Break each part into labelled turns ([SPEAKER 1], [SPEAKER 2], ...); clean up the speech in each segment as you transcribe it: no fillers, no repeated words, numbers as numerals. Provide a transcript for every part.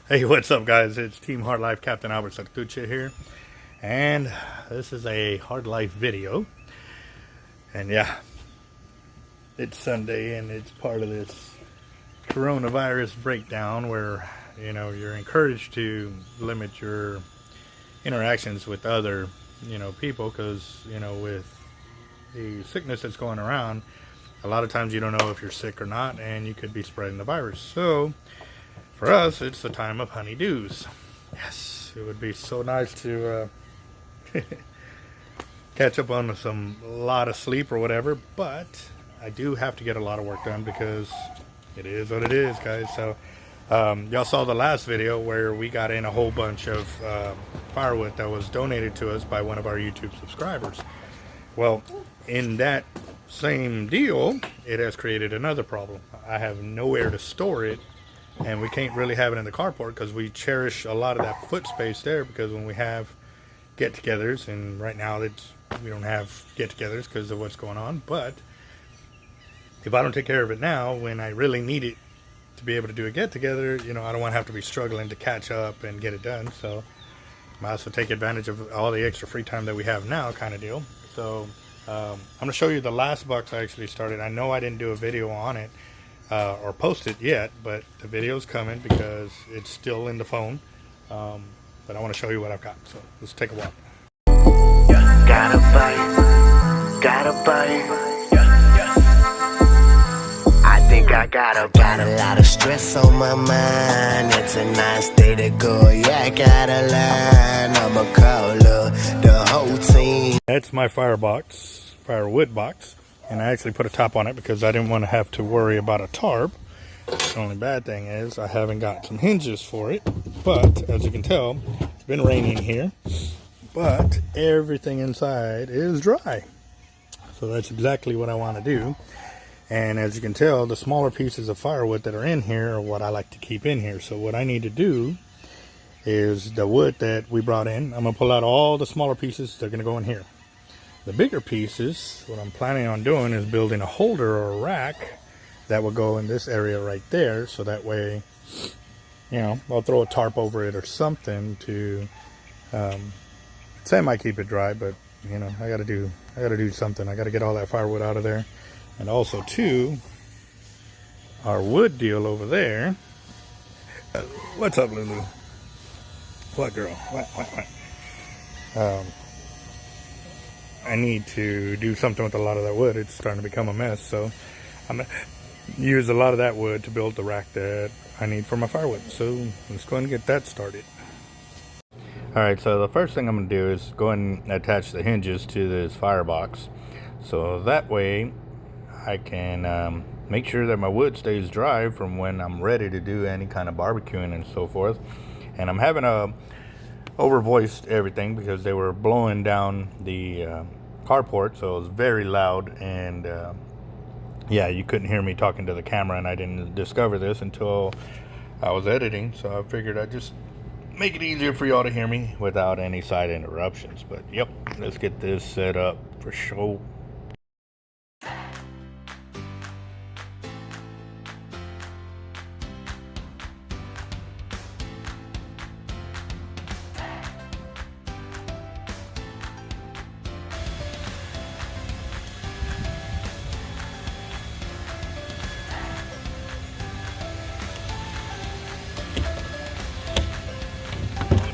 [SPEAKER 1] Hey, what's up, guys? It's Team Hard Life Captain Albert Sartucci here, and this is a Hard Life video. And yeah, it's Sunday, and it's part of this coronavirus breakdown where you're encouraged to limit your interactions with other people because with the sickness that's going around, a lot of times you don't know if you're sick or not, and you could be spreading the virus. So for us, it's the time of honeydews. Yes, it would be so nice to catch up on a lot of sleep or whatever, but I do have to get a lot of work done because it is what it is, guys. So y'all saw the last video where we got in a whole bunch of firewood that was donated to us by one of our YouTube subscribers. Well, in that same deal, it has created another problem. I have nowhere to store it, and we can't really have it in the carport because we cherish a lot of that foot space there, because when we have get-togethers, and right now we don't have get-togethers because of what's going on, but if I don't take care of it now, when I really need it to be able to do a get-together, I don't want to have to be struggling to catch up and get it done. So I might also take advantage of all the extra free time that we have now, kind of deal. So I'm going to show you the last box I actually started. I know I didn't do a video on it or post it yet, but the video's coming because it's still in the phone. But I want to show you what I've got. So let's take a walk.
[SPEAKER 2] Gotta bite. I think I got a lot of stress on my mind. It's a nice day to go. Yeah, I gotta line. I'ma call the whole team.
[SPEAKER 1] That's my firewood box. And I actually put a top on it because I didn't want to have to worry about a tarp. The only bad thing is I haven't got some hinges for it. But as you can tell, it's been raining here. But everything inside is dry. So that's exactly what I want to do. And as you can tell, the smaller pieces of firewood that are in here are what I like to keep in here. So what I need to do is the wood that we brought in, I'm going to pull out all the smaller pieces. They're going to go in here. The bigger pieces, what I'm planning on doing is building a holder or a rack that will go in this area right there. So that way, I'll throw a tarp over it or something to semi keep it dry. But I gotta do something. I gotta get all that firewood out of there. And also too, our wood deal over there. What's up, Lulu? What, girl? What? I need to do something with a lot of that wood. It's starting to become a mess, so I'm going to use a lot of that wood to build the rack that I need for my firewood. So let's go and get that started. Alright, so the first thing I'm going to do is go and attach the hinges to this firebox. So that way I can make sure that my wood stays dry from when I'm ready to do any kind of barbecuing and so forth. And I'm having a overvoiced everything because they were blowing down the carport, so it was very loud, and yeah, you couldn't hear me talking to the camera, and I didn't discover this until I was editing, so I figured I'd just make it easier for y'all to hear me without any side interruptions. But yep, let's get this set up for sure.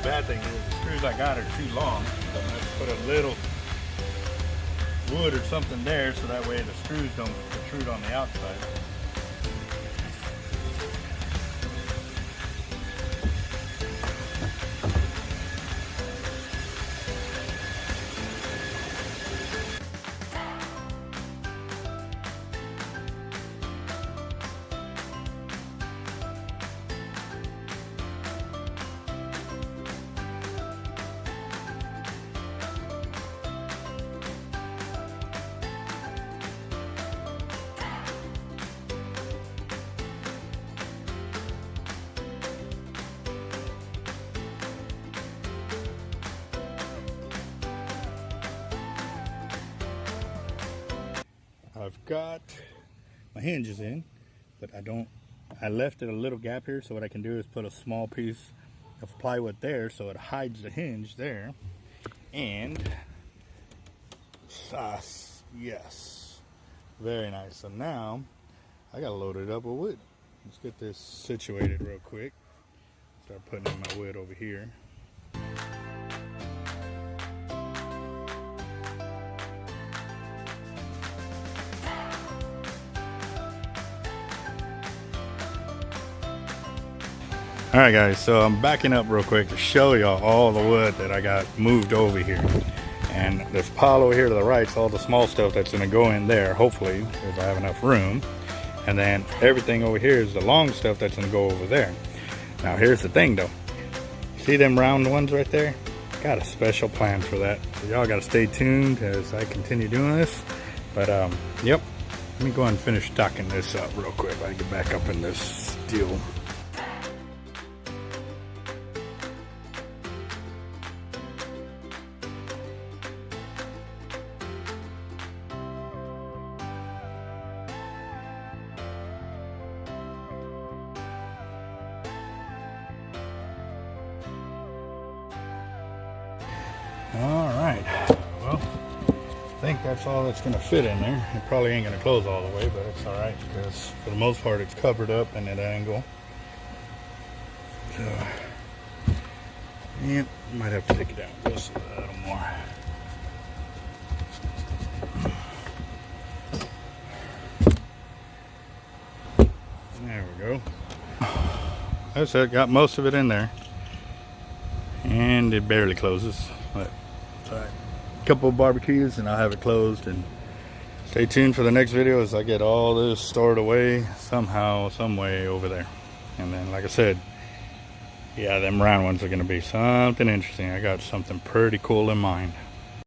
[SPEAKER 1] Bad thing is the screws I got are too long, so I'm going to put a little wood or something there so that way the screws don't protrude on the outside. I've got my hinges in, but I don't I left it a little gap here, so what I can do is put a small piece of plywood there so it hides the hinge there. And yes, very nice. So now I gotta load it up with wood. Let's get this situated real quick. Start putting in my wood over here. Alright guys, so I'm backing up real quick to show y'all all the wood that I got moved over here. And this pile over here to the right is all the small stuff that's going to go in there, hopefully, if I have enough room. And then everything over here is the long stuff that's going to go over there. Now here's the thing though. See them round ones right there? Got a special plan for that. So y'all got to stay tuned as I continue doing this. But yep, let me go ahead and finish stocking this up real quick. I get back up in this deal. Alright, well, I think that's all that's going to fit in there. It probably ain't going to close all the way, but it's alright because for the most part it's covered up in that angle. So, yep, might have to take it down just a little more. There we go. That's it, got most of it in there. And it barely closes, but it's alright. A couple of barbecues and I'll have it closed. And stay tuned for the next video as I get all this stored away somehow, some way over there. And then, like I said, yeah, them round ones are going to be something interesting. I got something pretty cool in mind.